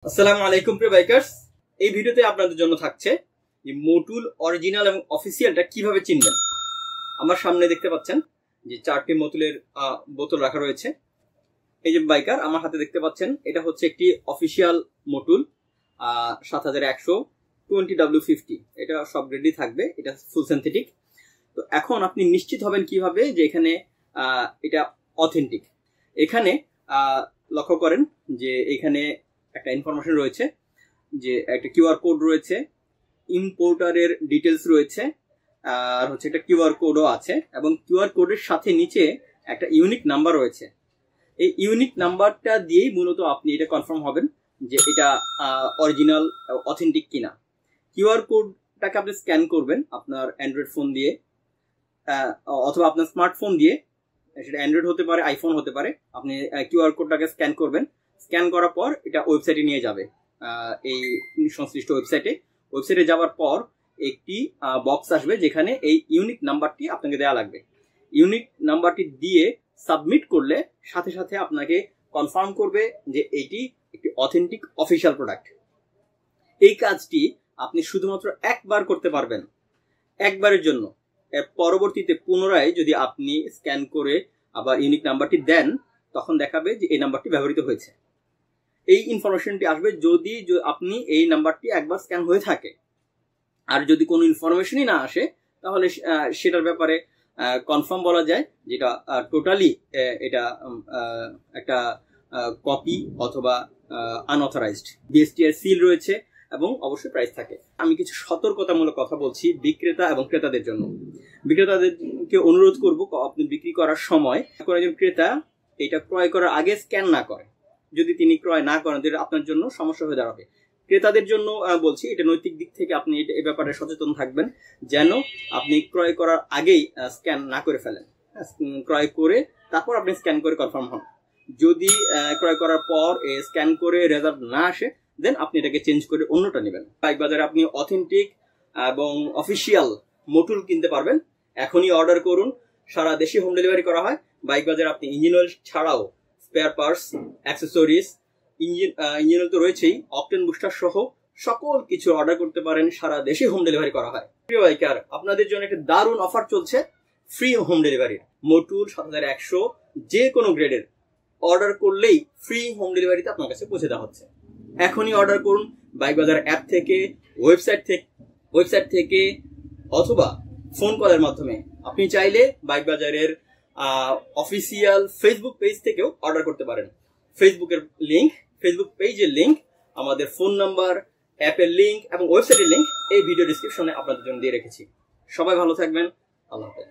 আসসালামু আলাইকুম প্রিয় বাইকার্স। এই ভিডিওতে আপনাদের জন্য থাকছে যে মোটুল অরিজিনাল এবং অফিসিয়ালটা কিভাবে চিনবেন। আমার সামনে দেখতে পাচ্ছেন যে চারটি মোটুলের বোতল রাখা রয়েছে। এই যে বাইকার আমার হাতে দেখতে পাচ্ছেন, এটা হচ্ছে একটি অফিসিয়াল মোটুল 7100 20W50। এটা সব গ্রেডই থাকবে, এটা ফুল সিনথেটিক। তো এখন আপনি নিশ্চিত হবেন কিভাবে যে এখানে এটা অথেন্টিক। এখানে লক্ষ্য করেন যে এখানে একটা ইনফরমেশন রয়েছে, যে একটা কিউআর কোড রয়েছে, ইম্পোর্টারের ডিটেলস রয়েছে, আর হচ্ছে একটা কিউআর কোডও আছে, এবং কিউআর কোডের সাথে নিচে একটা ইউনিক নাম্বার রয়েছে। এই ইউনিক নাম্বারটা দিয়েই মূলত আপনি এটা কনফার্ম হবেন যে এটা অরিজিনাল অথেন্টিক কিনা। কিউআর কোডটাকে আপনি স্ক্যান করবেন আপনার অ্যান্ড্রয়েড ফোন দিয়ে অথবা আপনার স্মার্টফোন দিয়ে, সেটা অ্যান্ড্রয়েড হতে পারে, আইফোন হতে পারে। আপনি কিউআর কোডটাকে স্ক্যান করবেন, স্ক্যান করার পর এটা ওয়েবসাইটে নিয়ে যাবে। এই সংশ্লিষ্ট ওয়েবসাইটে যাওয়ার পর একটি বক্স আসবে যেখানে এই ইউনিক নাম্বারটি আপনাকে দেওয়া লাগবে। ইউনিক নাম্বারটি দিয়ে সাবমিট করলে সাথে সাথে আপনাকে কনফার্ম করবে যে এইটি একটি অথেন্টিক অফিসিয়াল প্রোডাক্ট। এই কাজটি আপনি শুধুমাত্র একবার করতে পারবেন, একবারের জন্য। পরবর্তীতে পুনরায় যদি আপনি স্ক্যান করে আবার ইউনিক নাম্বারটি দেন, তখন দেখাবে যে এই নাম্বারটি ব্যবহৃত হয়েছে। এই ইনফরমেশনটি আসবে যদি আপনি এই নাম্বারটি একবার স্ক্যান হয়ে থাকে। আর যদি কোনো ইনফরমেশনই না আসে, তাহলে সেটার ব্যাপারে কনফার্ম বলা যায় যেটা টোটালি এটা একটা কপি অথবা আনঅথরাইজড। বিএসটিআই সিল রয়েছে এবং অবশ্যই প্রাইস থাকে। আমি কিছু সতর্কতামূলক কথা বলছি বিক্রেতা এবং ক্রেতাদের জন্য। বিক্রেতাদেরকে অনুরোধ করব, আপনি বিক্রি করার সময় কোনো একজন ক্রেতা এটা ক্রয় করার আগে স্ক্যান না করে। যদি তিনি ক্রয় না করেন, তাহলে আপনার জন্য সমস্যা হয়ে দাঁড়াবে। ক্রেতাদের জন্য বলছি, এটা নৈতিক দিক থেকে আপনি এই ব্যাপারে সচেতন থাকবেন, যেন আপনি ক্রয় করার আগেই স্ক্যান না করে ফেলেন। ক্রয় করে তারপর আপনি স্ক্যান করে কনফার্ম হন। যদি ক্রয় করার পর স্ক্যান করে রেজাল্ট না আসে, দেন আপনি এটাকে চেঞ্জ করে অন্যটা নেবেন। বাইক বাজারে আপনি অথেন্টিক এবং অফিসিয়াল মোটুল কিনতে পারবেন। এখনই অর্ডার করুন, সারা দেশে হোম ডেলিভারি করা হয়। বাইক বাজারে আপনি ইঞ্জিন অয়েল ছাড়াও spare parts, accessories, engine oil তো রয়েছেই, অকটেন বুস্টার সহ সকল কিছু অর্ডার করতে পারেন। সারা দেশে হোম ডেলিভারি করা হয়। প্রিয় বাইকার, আপনাদের জন্য একটা দারুণ অফার চলছে, ফ্রি হোম ডেলিভারির। মোটুল 7100 যে কোনো গ্রেডের অর্ডার করলেই ফ্রি হোম ডেলিভারিতে আপনার কাছে পৌঁছে দেওয়া হচ্ছে। এখনই অর্ডার করুন বাইক বাজার অ্যাপ থেকে, ওয়েবসাইট থেকে অথবা ফোন কলের মাধ্যমে। আপনি চাইলে বাইক বাজারের অফিসিয়াল ফেসবুক পেজ থেকেও অর্ডার করতে পারেন। ফেসবুক পেজের লিংক, আমাদের ফোন নাম্বার, অ্যাপের লিংক এবং ওয়েবসাইটের লিংক এই ভিডিও ডিসক্রিপশনে আপনাদের জন্য দিয়ে রেখেছি। সবাই ভালো থাকবেন। আল্লাহ হাফেজ।